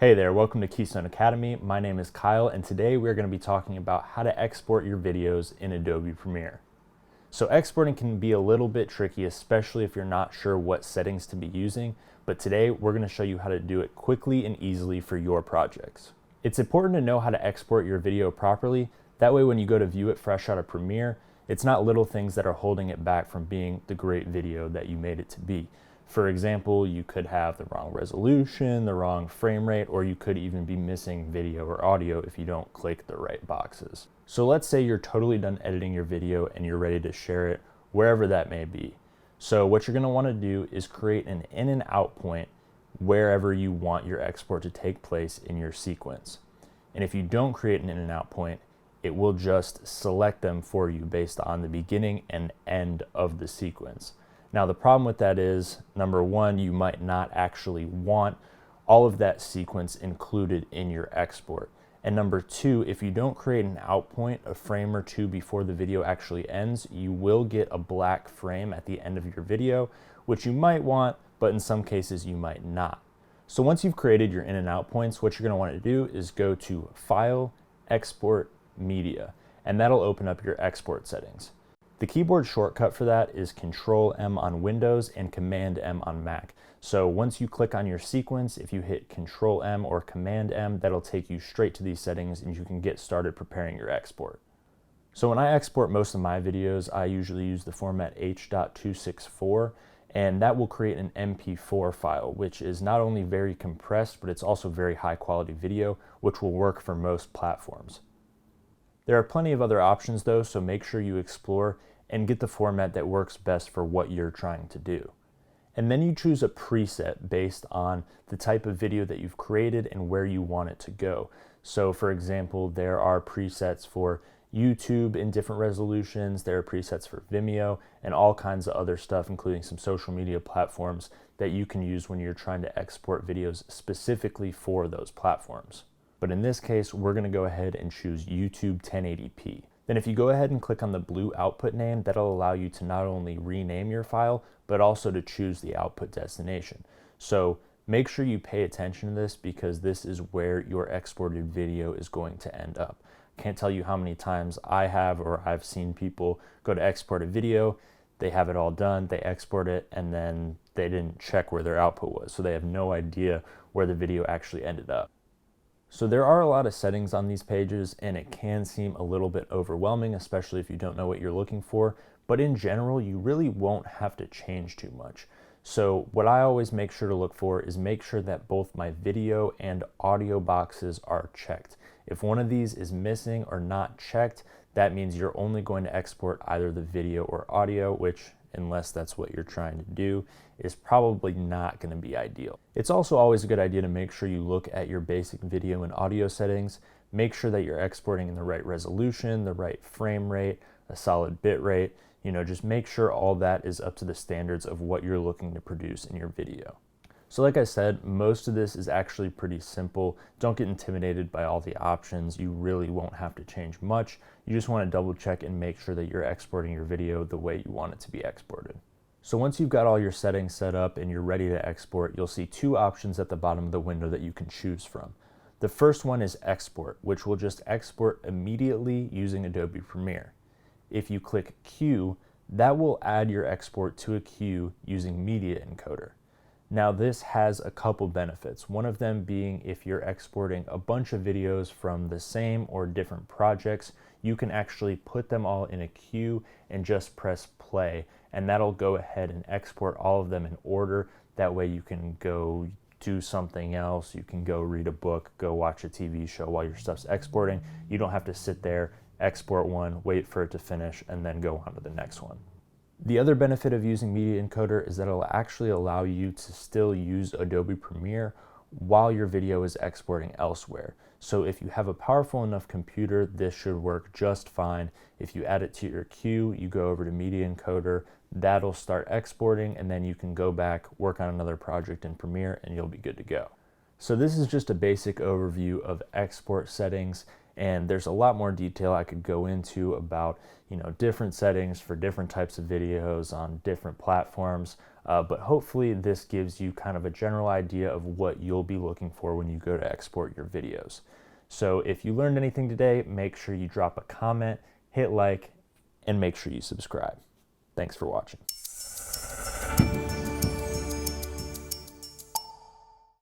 Hey there, welcome to Keystone Academy. My name is Kyle, and today we're going to be talking about how to export your videos in Adobe Premiere. So exporting can be a little bit tricky, especially if you're not sure what settings to be using, but today we're going to show you how to do it quickly and easily for your projects. It's important to know how to export your video properly. That way when you go to view it fresh out of Premiere, it's not little things that are holding it back from being the great video that you made it to be. For example, you could have the wrong resolution, the wrong frame rate, or you could even be missing video or audio if you don't click the right boxes. So let's say you're totally done editing your video and you're ready to share it wherever that may be. So what you're going to want to do is create an in and out point wherever you want your export to take place in your sequence. And if you don't create an in and out point, it will just select them for you based on the beginning and end of the sequence. Now the problem with that is, number one, you might not actually want all of that sequence included in your export. And number two, if you don't create an out point a frame or two before the video actually ends, you will get a black frame at the end of your video, which you might want, but in some cases you might not. So once you've created your in and out points, what you're going to want to do is go to File, Export, Media, and that'll open up your export settings. The keyboard shortcut for that is Control-M on Windows and Command-M on Mac. So once you click on your sequence, if you hit Control-M or Command-M, that'll take you straight to these settings and you can get started preparing your export. So when I export most of my videos, I usually use the format H.264, and that will create an MP4 file, which is not only very compressed, but it's also very high quality video, which will work for most platforms. There are plenty of other options though, so make sure you explore and get the format that works best for what you're trying to do. And then you choose a preset based on the type of video that you've created and where you want it to go. So for example, there are presets for YouTube in different resolutions, there are presets for Vimeo, and all kinds of other stuff, including some social media platforms that you can use when you're trying to export videos specifically for those platforms. But in this case, we're going to go ahead and choose YouTube 1080p. Then if you go ahead and click on the blue output name, that'll allow you to not only rename your file, but also to choose the output destination. So make sure you pay attention to this because this is where your exported video is going to end up. Can't tell you how many times I have or I've seen people go to export a video, they have it all done, they export it, and then they didn't check where their output was. So they have no idea where the video actually ended up. So there are a lot of settings on these pages and it can seem a little bit overwhelming, especially if you don't know what you're looking for, but in general, you really won't have to change too much. So what I always make sure to look for is make sure that both my video and audio boxes are checked. If one of these is missing or not checked, that means you're only going to export either the video or audio, which, unless that's what you're trying to do, is probably not going to be ideal. It's also always a good idea to make sure you look at your basic video and audio settings, make sure that you're exporting in the right resolution, the right frame rate, a solid bit rate, just make sure all that is up to the standards of what you're looking to produce in your video. So like I said, most of this is actually pretty simple. Don't get intimidated by all the options. You really won't have to change much. You just want to double check and make sure that you're exporting your video the way you want it to be exported. So once you've got all your settings set up and you're ready to export, you'll see two options at the bottom of the window that you can choose from. The first one is Export, which will just export immediately using Adobe Premiere. If you click Queue, that will add your export to a queue using Media Encoder. Now this has a couple benefits, one of them being if you're exporting a bunch of videos from the same or different projects, you can actually put them all in a queue and just press play, and that'll go ahead and export all of them in order. That way you can go do something else, you can go read a book, go watch a TV show while your stuff's exporting. You don't have to sit there, export one, wait for it to finish, and then go on to the next one. The other benefit of using Media Encoder is that it'll actually allow you to still use Adobe Premiere while your video is exporting elsewhere. So if you have a powerful enough computer, this should work just fine. If you add it to your queue, you go over to Media Encoder, that'll start exporting, and then you can go back, work on another project in Premiere, and you'll be good to go. So this is just a basic overview of export settings. And there's a lot more detail I could go into about, different settings for different types of videos on different platforms. But hopefully this gives you kind of a general idea of what you'll be looking for when you go to export your videos. So if you learned anything today, make sure you drop a comment, hit like, and make sure you subscribe. Thanks for watching.